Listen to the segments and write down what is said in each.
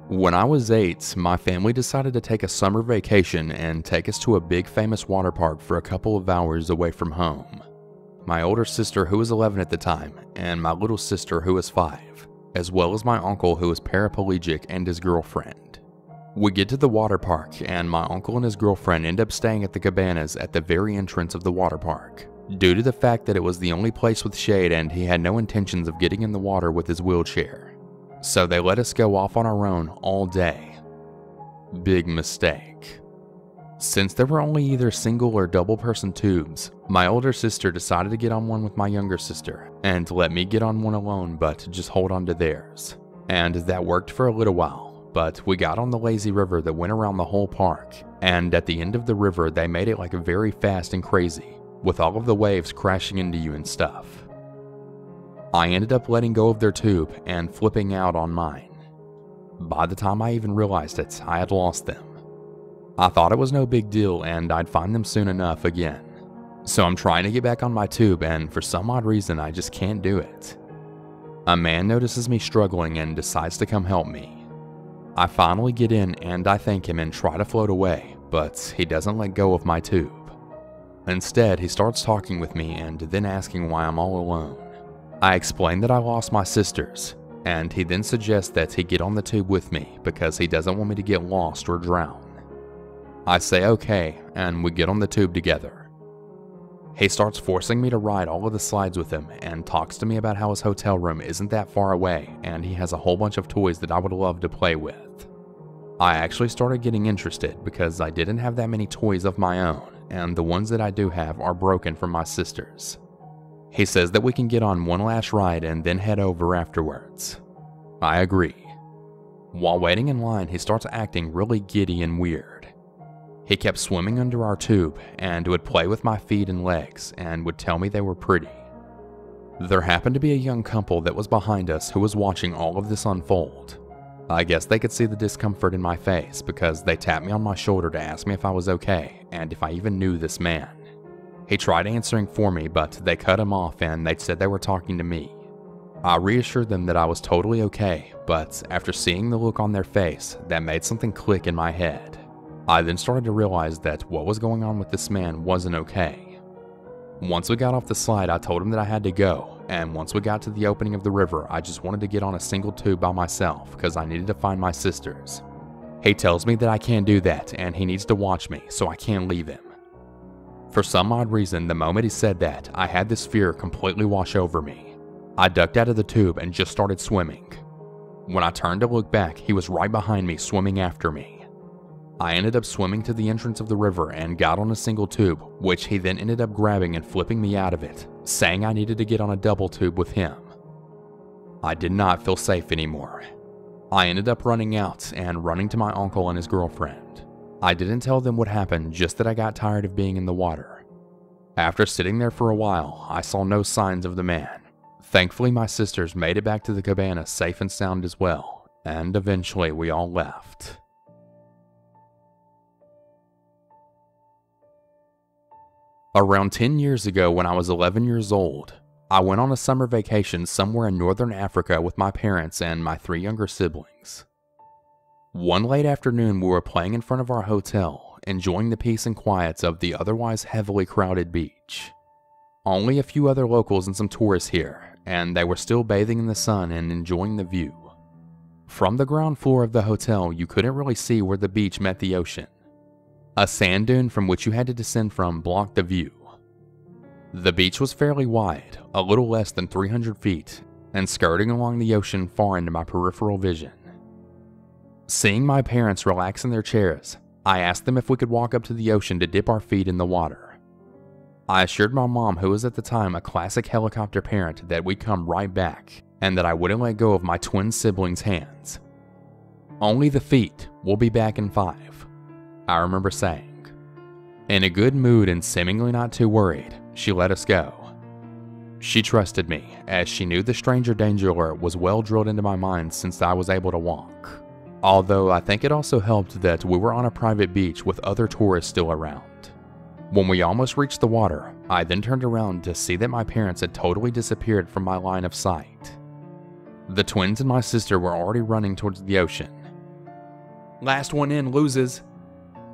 When I was 8, my family decided to take a summer vacation and take us to a big famous water park for a couple of hours away from home. My older sister, who was 11 at the time, and my little sister, who was 5, as well as my uncle, who was paraplegic, and his girlfriend. We get to the water park, and my uncle and his girlfriend end up staying at the cabanas at the very entrance of the water park, due to the fact that it was the only place with shade and he had no intentions of getting in the water with his wheelchair. So they let us go off on our own all day. Big mistake. Since there were only either single or double person tubes, my older sister decided to get on one with my younger sister and let me get on one alone but just hold on to theirs. And that worked for a little while, but we got on the lazy river that went around the whole park, and at the end of the river they made it like very fast and crazy, with all of the waves crashing into you and stuff. I ended up letting go of their tube and flipping out on mine. By the time I even realized it, I had lost them. I thought it was no big deal and I'd find them soon enough again. So I'm trying to get back on my tube and for some odd reason I just can't do it. A man notices me struggling and decides to come help me. I finally get in and I thank him and try to float away, but he doesn't let go of my tube. Instead, he starts talking with me and then asking why I'm all alone. I explain that I lost my sisters, and he then suggests that he get on the tube with me because he doesn't want me to get lost or drown. I say okay, and we get on the tube together. He starts forcing me to ride all of the slides with him and talks to me about how his hotel room isn't that far away and he has a whole bunch of toys that I would love to play with. I actually started getting interested because I didn't have that many toys of my own, and the ones that I do have are broken from my sisters. He says that we can get on one last ride and then head over afterwards. I agree. While waiting in line, he starts acting really giddy and weird. He kept swimming under our tube and would play with my feet and legs and would tell me they were pretty. There happened to be a young couple that was behind us who was watching all of this unfold. I guess they could see the discomfort in my face because they tapped me on my shoulder to ask me if I was okay and if I even knew this man. He tried answering for me, but they cut him off and they said they were talking to me. I reassured them that I was totally okay, but after seeing the look on their face, that made something click in my head. I then started to realize that what was going on with this man wasn't okay. Once we got off the slide, I told him that I had to go, and once we got to the opening of the river, I just wanted to get on a single tube by myself because I needed to find my sisters. He tells me that I can't do that and he needs to watch me, so I can't leave him. For some odd reason, the moment he said that, I had this fear completely wash over me. I ducked out of the tube and just started swimming. When I turned to look back, he was right behind me, swimming after me. I ended up swimming to the entrance of the river and got on a single tube, which he then ended up grabbing and flipping me out of it, saying I needed to get on a double tube with him. I did not feel safe anymore. I ended up running out and running to my uncle and his girlfriend. I didn't tell them what happened, just that I got tired of being in the water. After sitting there for a while, I saw no signs of the man. Thankfully, my sisters made it back to the cabana safe and sound as well, and eventually we all left. Around 10 years ago, when I was 11 years old, I went on a summer vacation somewhere in northern Africa with my parents and my 3 younger siblings. One late afternoon, we were playing in front of our hotel, enjoying the peace and quiets of the otherwise heavily crowded beach. Only a few other locals and some tourists here, and they were still bathing in the sun and enjoying the view. From the ground floor of the hotel, you couldn't really see where the beach met the ocean. A sand dune from which you had to descend from blocked the view. The beach was fairly wide, a little less than 300 feet, and skirting along the ocean far into my peripheral vision. Seeing my parents relax in their chairs, I asked them if we could walk up to the ocean to dip our feet in the water. I assured my mom, who was at the time a classic helicopter parent, that we'd come right back, and that I wouldn't let go of my twin siblings' hands. "Only the feet, we'll be back in 5, I remember saying. In a good mood and seemingly not too worried, she let us go. She trusted me, as she knew the stranger danger alert was well drilled into my mind since I was able to walk. Although I think it also helped that we were on a private beach with other tourists still around. When we almost reached the water, I then turned around to see that my parents had totally disappeared from my line of sight. The twins and my sister were already running towards the ocean. Last one in loses."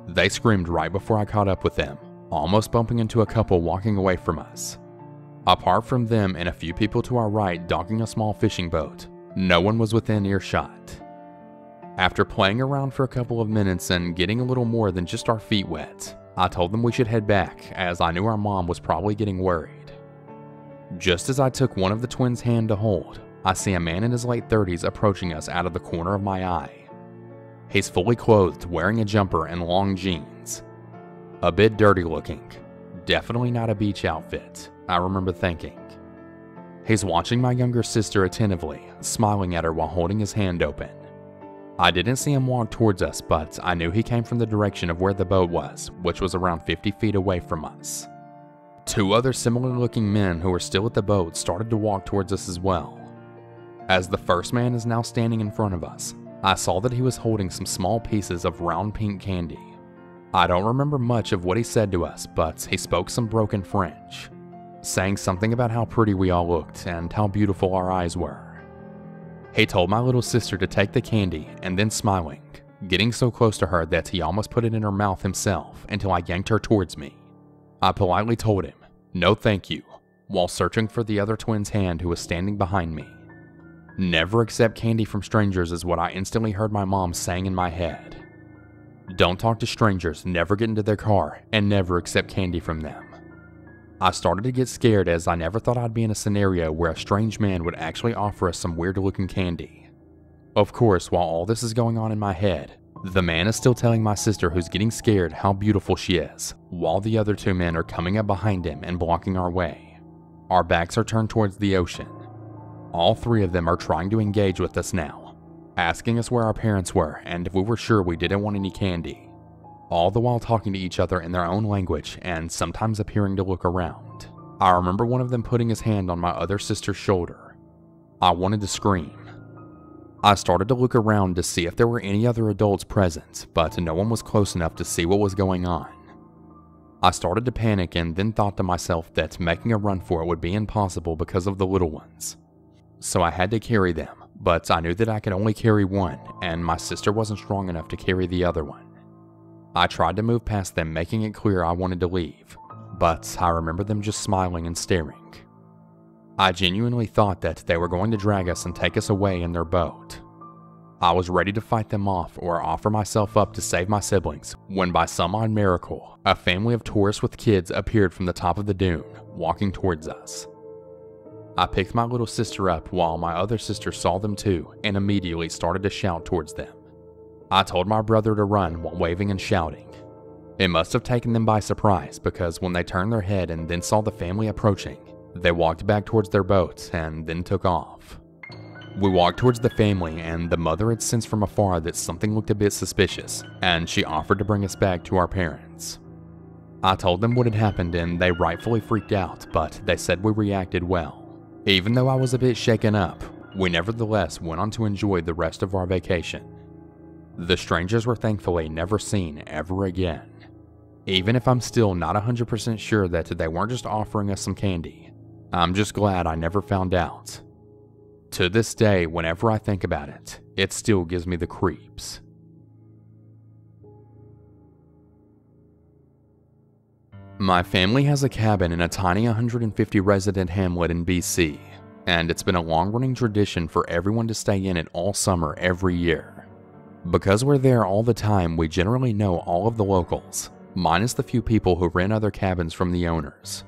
They screamed right before I caught up with them, almost bumping into a couple walking away from us. Apart from them and a few people to our right docking a small fishing boat, no one was within earshot. After playing around for a couple of minutes and getting a little more than just our feet wet, I told them we should head back, as I knew our mom was probably getting worried. Just as I took one of the twins' hand to hold, I see a man in his late 30s approaching us out of the corner of my eye. He's fully clothed, wearing a jumper and long jeans. A bit dirty looking. Definitely not a beach outfit, I remember thinking. He's watching my younger sister attentively, smiling at her while holding his hand open. I didn't see him walk towards us, but I knew he came from the direction of where the boat was, which was around 50 feet away from us. Two other similar-looking men who were still at the boat started to walk towards us as well. As the first man is now standing in front of us, I saw that he was holding some small pieces of round pink candy. I don't remember much of what he said to us, but he spoke some broken French, saying something about how pretty we all looked and how beautiful our eyes were. He told my little sister to take the candy and then smiling, getting so close to her that he almost put it in her mouth himself until I yanked her towards me. I politely told him, "No thank you," while searching for the other twin's hand who was standing behind me. Never accept candy from strangers is what I instantly heard my mom saying in my head. Don't talk to strangers, never get into their car, and never accept candy from them. I started to get scared as I never thought I'd be in a scenario where a strange man would actually offer us some weird looking candy. Of course, while all this is going on in my head, the man is still telling my sister who's getting scared how beautiful she is, while the other two men are coming up behind him and blocking our way. Our backs are turned towards the ocean. All three of them are trying to engage with us now, asking us where our parents were and if we were sure we didn't want any candy, all the while talking to each other in their own language and sometimes appearing to look around. I remember one of them putting his hand on my other sister's shoulder. I wanted to scream. I started to look around to see if there were any other adults present, but no one was close enough to see what was going on. I started to panic and then thought to myself that making a run for it would be impossible because of the little ones. So I had to carry them, but I knew that I could only carry one, and my sister wasn't strong enough to carry the other one. I tried to move past them, making it clear I wanted to leave, but I remember them just smiling and staring. I genuinely thought that they were going to drag us and take us away in their boat. I was ready to fight them off or offer myself up to save my siblings, when by some odd miracle, a family of tourists with kids appeared from the top of the dune, walking towards us. I picked my little sister up while my other sister saw them too and immediately started to shout towards them. I told my brother to run while waving and shouting. It must have taken them by surprise because when they turned their head and then saw the family approaching, they walked back towards their boats and then took off. We walked towards the family and the mother had sensed from afar that something looked a bit suspicious and she offered to bring us back to our parents. I told them what had happened and they rightfully freaked out, but they said we reacted well. Even though I was a bit shaken up, we nevertheless went on to enjoy the rest of our vacation. The strangers were thankfully never seen ever again. Even if I'm still not 100% sure that they weren't just offering us some candy, I'm just glad I never found out. To this day, whenever I think about it, it still gives me the creeps. My family has a cabin in a tiny 150 resident hamlet in BC, and it's been a long-running tradition for everyone to stay in it all summer every year. Because we're there all the time, we generally know all of the locals, minus the few people who rent other cabins from the owners.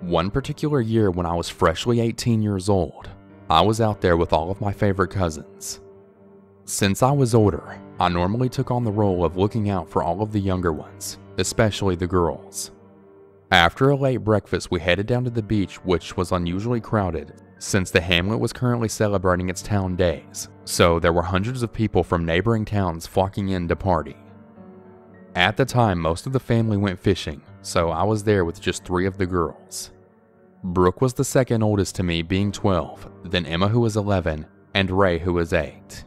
One particular year when I was freshly 18 years old, I was out there with all of my favorite cousins. Since I was older, I normally took on the role of looking out for all of the younger ones, especially the girls. After a late breakfast, we headed down to the beach, which was unusually crowded since the hamlet was currently celebrating its town days, so there were hundreds of people from neighboring towns flocking in to party. At the time, most of the family went fishing, so I was there with just 3 of the girls. Brooke was the second oldest to me, being 12, then Emma, who was 11, and Ray, who was 8.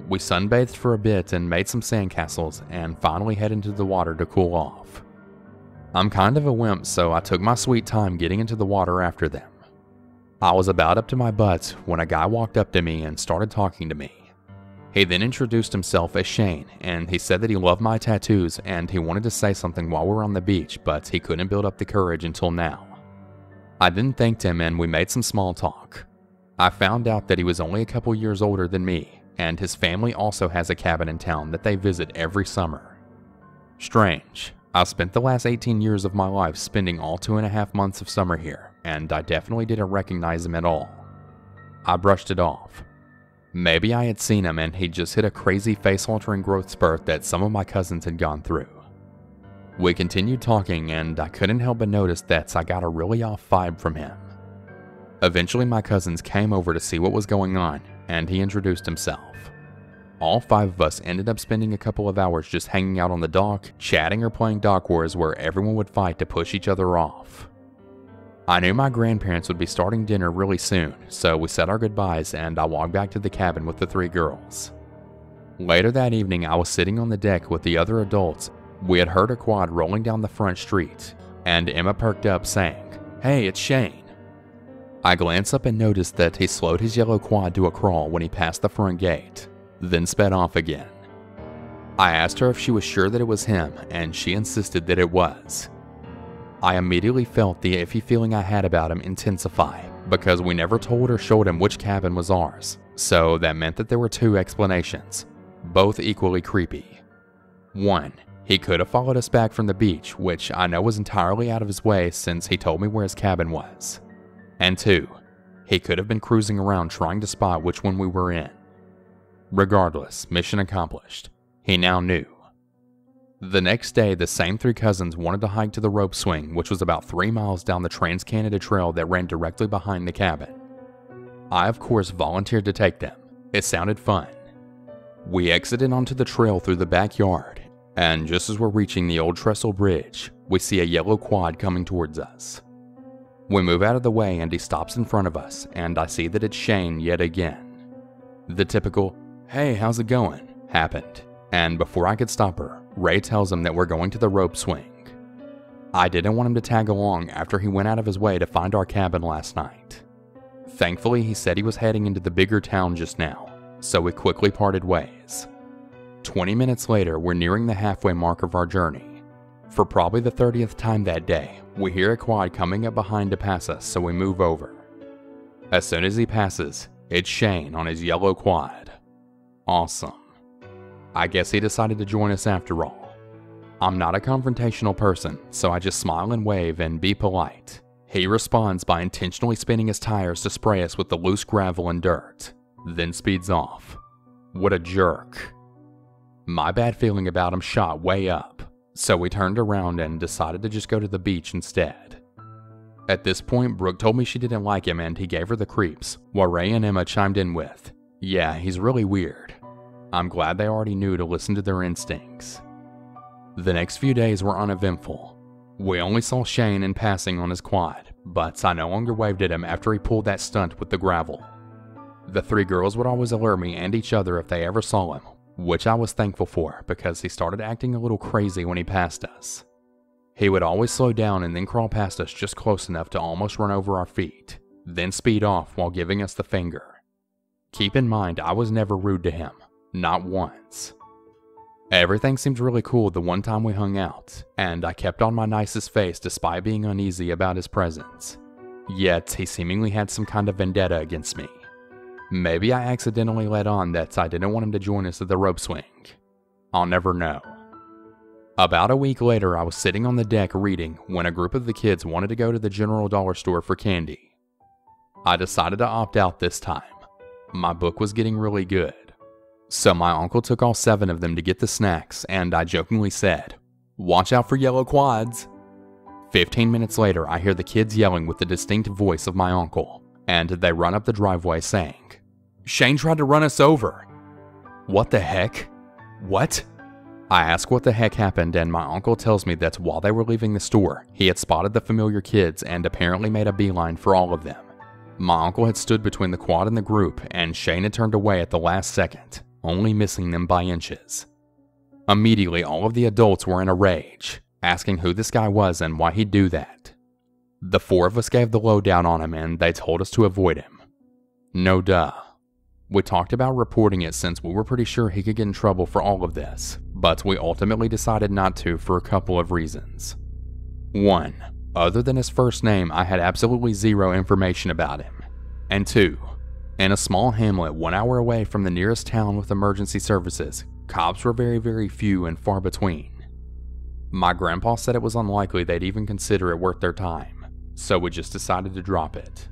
We sunbathed for a bit and made some sandcastles, and finally headed into the water to cool off. I'm kind of a wimp, so I took my sweet time getting into the water after them. I was about up to my butt when a guy walked up to me and started talking to me. He then introduced himself as Shane, and he said that he loved my tattoos and he wanted to say something while we were on the beach, but he couldn't build up the courage until now. I then thanked him and we made some small talk. I found out that he was only a couple years older than me, and his family also has a cabin in town that they visit every summer. Strange. I spent the last 18 years of my life spending all 2.5 months of summer here, and I definitely didn't recognize him at all. I brushed it off. Maybe I had seen him and he'd just hit a crazy face-altering growth spurt that some of my cousins had gone through. We continued talking and I couldn't help but notice that I got a really off vibe from him. Eventually my cousins came over to see what was going on, and he introduced himself. All 5 of us ended up spending a couple of hours just hanging out on the dock, chatting or playing dock wars where everyone would fight to push each other off. I knew my grandparents would be starting dinner really soon, so we said our goodbyes and I walked back to the cabin with the 3 girls. Later that evening I was sitting on the deck with the other adults. We had heard a quad rolling down the front street, and Emma perked up saying, "Hey, it's Shane." I glanced up and noticed that he slowed his yellow quad to a crawl when he passed the front gate, then sped off again. I asked her if she was sure that it was him, and she insisted that it was. I immediately felt the iffy feeling I had about him intensify, because we never told or showed him which cabin was ours, so that meant that there were 2 explanations, both equally creepy. 1, he could have followed us back from the beach, which I know was entirely out of his way since he told me where his cabin was. And 2, he could have been cruising around trying to spot which one we were in. Regardless, mission accomplished. He now knew. The next day, the same 3 cousins wanted to hike to the rope swing, which was about 3 miles down the Trans-Canada Trail that ran directly behind the cabin. I, of course, volunteered to take them. It sounded fun. We exited onto the trail through the backyard, and just as we're reaching the old trestle bridge, we see a yellow quad coming towards us. We move out of the way and he stops in front of us, and I see that it's Shane yet again. The typical, "Hey, how's it going?" happened, and before I could stop her, Ray tells him that we're going to the rope swing. I didn't want him to tag along after he went out of his way to find our cabin last night. Thankfully, he said he was heading into the bigger town just now, so we quickly parted ways. 20 minutes later, we're nearing the halfway mark of our journey. For probably the 30th time that day, we hear a quad coming up behind to pass us, so we move over. As soon as he passes, it's Shane on his yellow quad. Awesome. I guess he decided to join us after all. I'm not a confrontational person, so I just smile and wave and be polite. He responds by intentionally spinning his tires to spray us with the loose gravel and dirt, then speeds off. What a jerk. My bad feeling about him shot way up, so we turned around and decided to just go to the beach instead. At this point, Brooke told me she didn't like him and he gave her the creeps, while Ray and Emma chimed in with, "Yeah, he's really weird." I'm glad they already knew to listen to their instincts. The next few days were uneventful. We only saw Shane in passing on his quad, but I no longer waved at him after he pulled that stunt with the gravel. The 3 girls would always alert me and each other if they ever saw him, which I was thankful for because he started acting a little crazy when he passed us. He would always slow down and then crawl past us just close enough to almost run over our feet, then speed off while giving us the finger. Keep in mind, I was never rude to him. Not once. Everything seemed really cool the one time we hung out, and I kept on my nicest face despite being uneasy about his presence. Yet, he seemingly had some kind of vendetta against me. Maybe I accidentally let on that I didn't want him to join us at the rope swing. I'll never know. About a week later, I was sitting on the deck reading when a group of the kids wanted to go to the general dollar store for candy. I decided to opt out this time. My book was getting really good. So my uncle took all 7 of them to get the snacks, and I jokingly said, "Watch out for yellow quads." 15 minutes later, I hear the kids yelling with the distinct voice of my uncle, and they run up the driveway saying, "Shane tried to run us over." What the heck? What? I ask what the heck happened, and my uncle tells me that while they were leaving the store, he had spotted the familiar kids and apparently made a beeline for all of them. My uncle had stood between the quad and the group, and Shane had turned away at the last second, only missing them by inches. Immediately, all of the adults were in a rage, asking who this guy was and why he'd do that. The 4 of us gave the lowdown on him and they told us to avoid him. No duh. We talked about reporting it since we were pretty sure he could get in trouble for all of this, but we ultimately decided not to for a couple of reasons. 1. Other than his first name, I had absolutely zero information about him. And 2. In a small hamlet 1 hour away from the nearest town with emergency services, cops were very few and far between. My grandpa said it was unlikely they'd even consider it worth their time, so we just decided to drop it.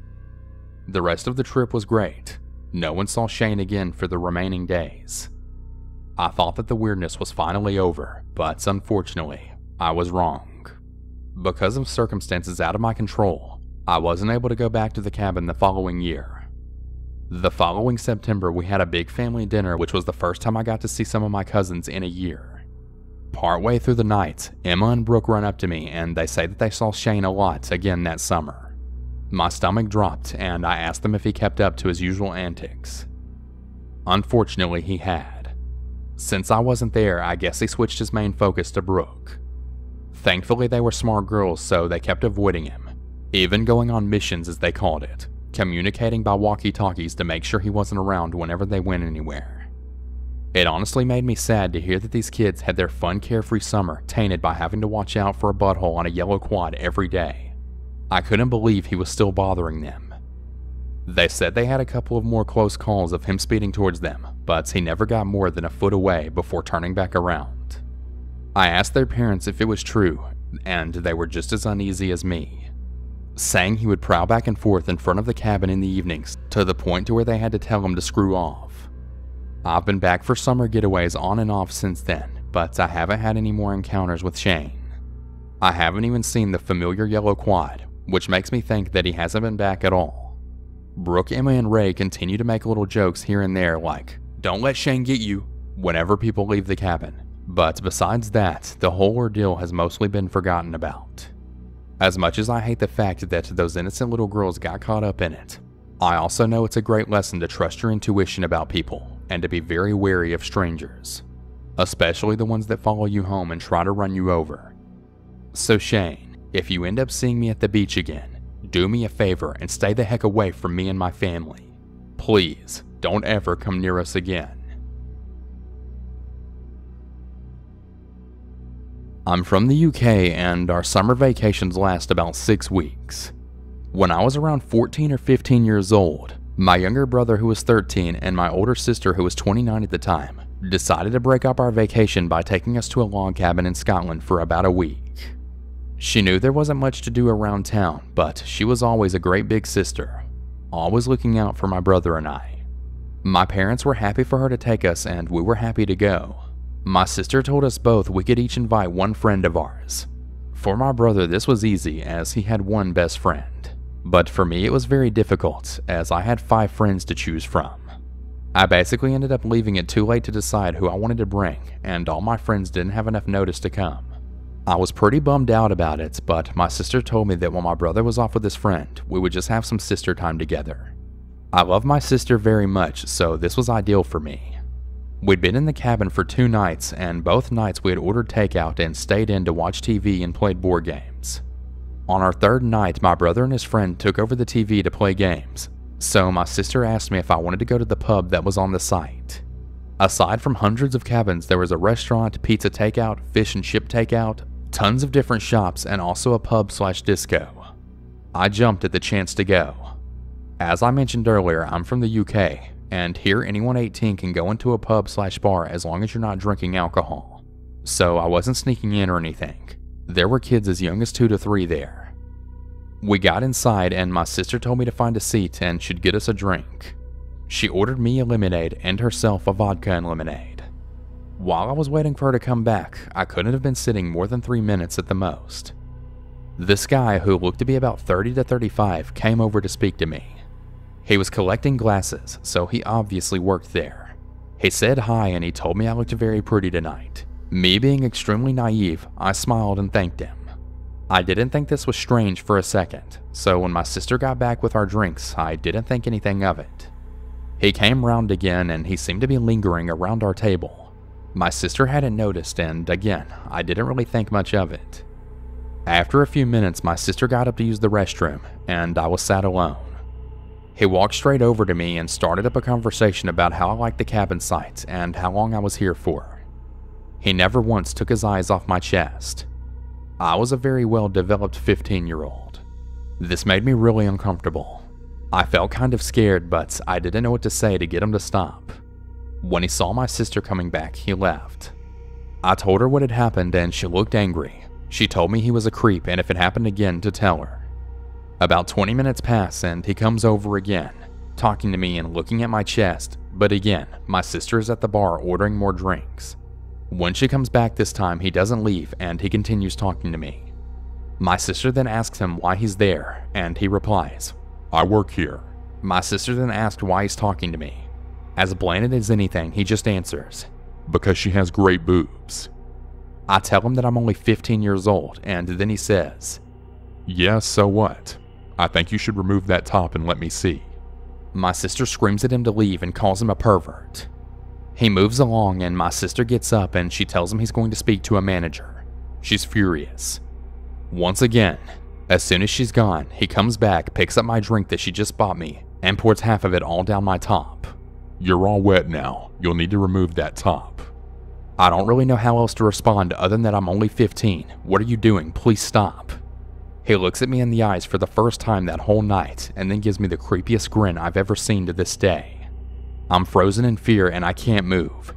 The rest of the trip was great. No one saw Shane again for the remaining days. I thought that the weirdness was finally over, but unfortunately, I was wrong. Because of circumstances out of my control, I wasn't able to go back to the cabin the following year. The following September, we had a big family dinner, which was the first time I got to see some of my cousins in a year. Partway through the night, Emma and Brooke run up to me and they say that they saw Shane a lot again that summer. My stomach dropped and I asked them if he kept up to his usual antics. Unfortunately, he had. Since I wasn't there, I guess he switched his main focus to Brooke. Thankfully, they were smart girls, so they kept avoiding him, even going on missions as they called it, communicating by walkie-talkies to make sure he wasn't around whenever they went anywhere. It honestly made me sad to hear that these kids had their fun, carefree summer tainted by having to watch out for a butthole on a yellow quad every day. I couldn't believe he was still bothering them. They said they had a couple of more close calls of him speeding towards them, but he never got more than a foot away before turning back around. I asked their parents if it was true, and they were just as uneasy as me, saying he would prowl back and forth in front of the cabin in the evenings to the point to where they had to tell him to screw off. I've been back for summer getaways on and off since then, but I haven't had any more encounters with Shane. I haven't even seen the familiar yellow quad, which makes me think that he hasn't been back at all. Brooke, Emma, and Ray continue to make little jokes here and there like, "Don't let Shane get you," whenever people leave the cabin. But besides that, the whole ordeal has mostly been forgotten about. As much as I hate the fact that those innocent little girls got caught up in it, I also know it's a great lesson to trust your intuition about people and to be very wary of strangers, especially the ones that follow you home and try to run you over. So Shane, if you end up seeing me at the beach again, do me a favor and stay the heck away from me and my family. Please, don't ever come near us again. I'm from the UK and our summer vacations last about 6 weeks. When I was around 14 or 15 years old, my younger brother who was 13 and my older sister who was 29 at the time decided to break up our vacation by taking us to a log cabin in Scotland for about a week. She knew there wasn't much to do around town, but she was always a great big sister, always looking out for my brother and I. My parents were happy for her to take us and we were happy to go. My sister told us both we could each invite one friend of ours. For my brother, this was easy as he had one best friend. But for me, it was very difficult as I had 5 friends to choose from. I basically ended up leaving it too late to decide who I wanted to bring, and all my friends didn't have enough notice to come. I was pretty bummed out about it, but my sister told me that when my brother was off with his friend, we would just have some sister time together. I love my sister very much, so this was ideal for me. We'd been in the cabin for 2 nights, and both nights we had ordered takeout and stayed in to watch TV and played board games. On our 3rd night, my brother and his friend took over the TV to play games, so my sister asked me if I wanted to go to the pub that was on the site. Aside from hundreds of cabins, there was a restaurant, pizza takeout, fish and chip takeout, tons of different shops, and also a pub/disco. I jumped at the chance to go. As I mentioned earlier, I'm from the UK, and here anyone 18 can go into a pub/bar as long as you're not drinking alcohol. So I wasn't sneaking in or anything. There were kids as young as 2 to 3 there. We got inside and my sister told me to find a seat and she'd get us a drink. She ordered me a lemonade and herself a vodka and lemonade. While I was waiting for her to come back, I couldn't have been sitting more than 3 minutes at the most. This guy, who looked to be about 30 to 35, came over to speak to me. He was collecting glasses, so he obviously worked there. He said hi and he told me I looked very pretty tonight. Me being extremely naive, I smiled and thanked him. I didn't think this was strange for a second, so when my sister got back with our drinks, I didn't think anything of it. He came round again and he seemed to be lingering around our table. My sister hadn't noticed and again, I didn't really think much of it. After a few minutes, my sister got up to use the restroom and I was sat alone. He walked straight over to me and started up a conversation about how I liked the cabin site and how long I was here for. He never once took his eyes off my chest. I was a very well-developed 15-year-old. This made me really uncomfortable. I felt kind of scared, but I didn't know what to say to get him to stop. When he saw my sister coming back, he left. I told her what had happened and she looked angry. She told me he was a creep and if it happened again to tell her. About 20 minutes pass and he comes over again, talking to me and looking at my chest, but again, my sister is at the bar ordering more drinks. When she comes back this time, he doesn't leave and he continues talking to me. My sister then asks him why he's there, and he replies, "I work here." My sister then asks why he's talking to me. As bland as anything, he just answers, "Because she has great boobs." I tell him that I'm only 15 years old, and then he says, "Yeah, so what? I think you should remove that top and let me see." My sister screams at him to leave and calls him a pervert. He moves along and my sister gets up and she tells him he's going to speak to a manager. She's furious. Once again, as soon as she's gone, he comes back, picks up my drink that she just bought me, and pours half of it all down my top. "You're all wet now. You'll need to remove that top." I don't really know how else to respond other than that I'm only 15. What are you doing? Please stop. He looks at me in the eyes for the first time that whole night and then gives me the creepiest grin I've ever seen to this day. I'm frozen in fear and I can't move.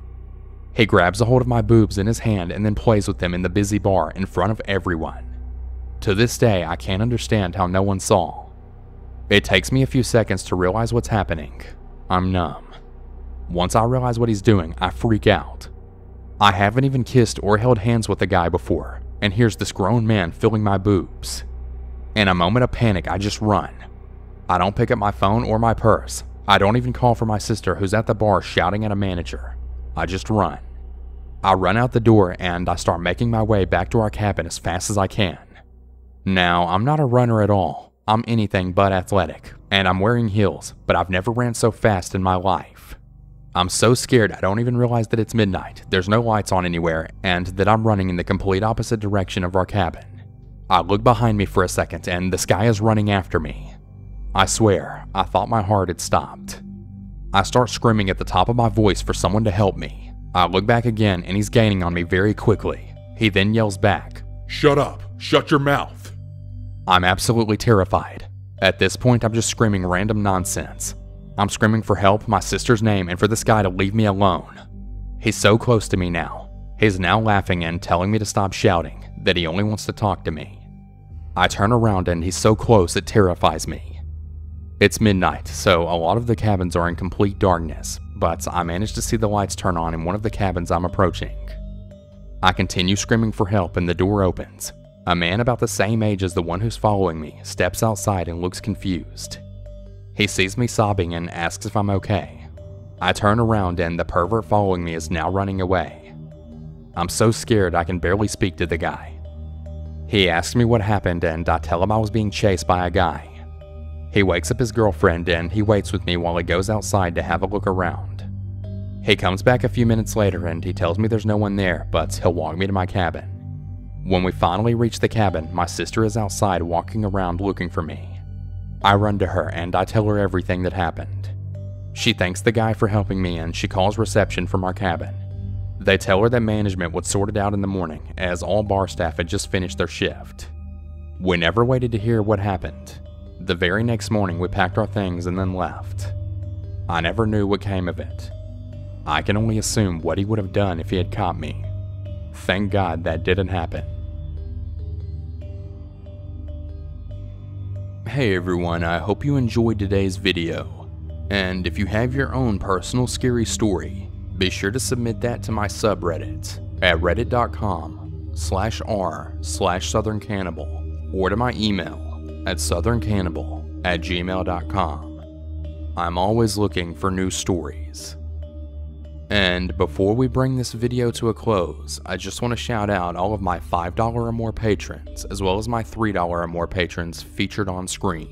He grabs a hold of my boobs in his hand and then plays with them in the busy bar in front of everyone. To this day, I can't understand how no one saw. It takes me a few seconds to realize what's happening. I'm numb. Once I realize what he's doing, I freak out. I haven't even kissed or held hands with a guy before, and here's this grown man filling my boobs. In a moment of panic, I just run. I don't pick up my phone or my purse. I don't even call for my sister who's at the bar shouting at a manager. I just run. I run out the door and I start making my way back to our cabin as fast as I can. Now, I'm not a runner at all. I'm anything but athletic, and I'm wearing heels, but I've never ran so fast in my life. I'm so scared I don't even realize that it's midnight, there's no lights on anywhere, and that I'm running in the complete opposite direction of our cabin. I look behind me for a second and this guy is running after me. I swear, I thought my heart had stopped. I start screaming at the top of my voice for someone to help me. I look back again and he's gaining on me very quickly. He then yells back, "Shut up! Shut your mouth!" I'm absolutely terrified. At this point, I'm just screaming random nonsense. I'm screaming for help, my sister's name, and for this guy to leave me alone. He's so close to me now. He's now laughing and telling me to stop shouting, that he only wants to talk to me. I turn around and he's so close it terrifies me. It's midnight, so a lot of the cabins are in complete darkness, but I manage to see the lights turn on in one of the cabins I'm approaching. I continue screaming for help and the door opens. A man about the same age as the one who's following me steps outside and looks confused. He sees me sobbing and asks if I'm okay. I turn around and the pervert following me is now running away. I'm so scared I can barely speak to the guy. He asks me what happened and I tell him I was being chased by a guy. He wakes up his girlfriend and he waits with me while he goes outside to have a look around. He comes back a few minutes later and he tells me there's no one there, but he'll walk me to my cabin. When we finally reach the cabin, my sister is outside walking around looking for me. I run to her and I tell her everything that happened. She thanks the guy for helping me and she calls reception from our cabin. They tell her that management would sort it out in the morning as all bar staff had just finished their shift. We never waited to hear what happened. The very next morning we packed our things and then left. I never knew what came of it. I can only assume what he would have done if he had caught me. Thank God that didn't happen. Hey everyone, I hope you enjoyed today's video. And if you have your own personal scary story, be sure to submit that to my subreddit at reddit.com/r/southerncannibal or to my email at southerncannibal@gmail.com. I'm always looking for new stories. And before we bring this video to a close, I just want to shout out all of my $5 or more patrons, as well as my $3 or more patrons featured on screen.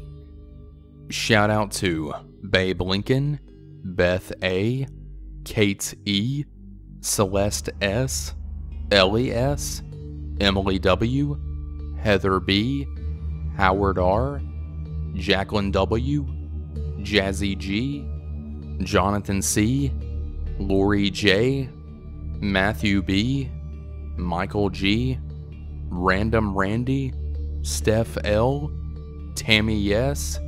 Shout out to Babe Lincoln, Beth A, Kate E, Celeste S, Ellie S, Emily W, Heather B, Howard R, Jacqueline W, Jazzy G, Jonathan C, Lori J, Matthew B, Michael G, Random Randy, Steph L, Tammy S,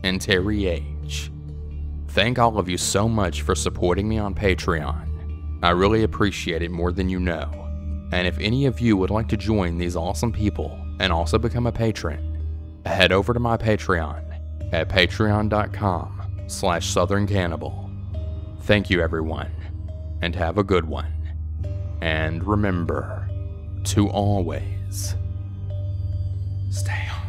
and Terry H. Thank all of you so much for supporting me on Patreon. I really appreciate it more than you know. And if any of you would like to join these awesome people and also become a patron, head over to my Patreon at patreon.com/southerncannibal. Thank you everyone, and have a good one. And remember to always stay on.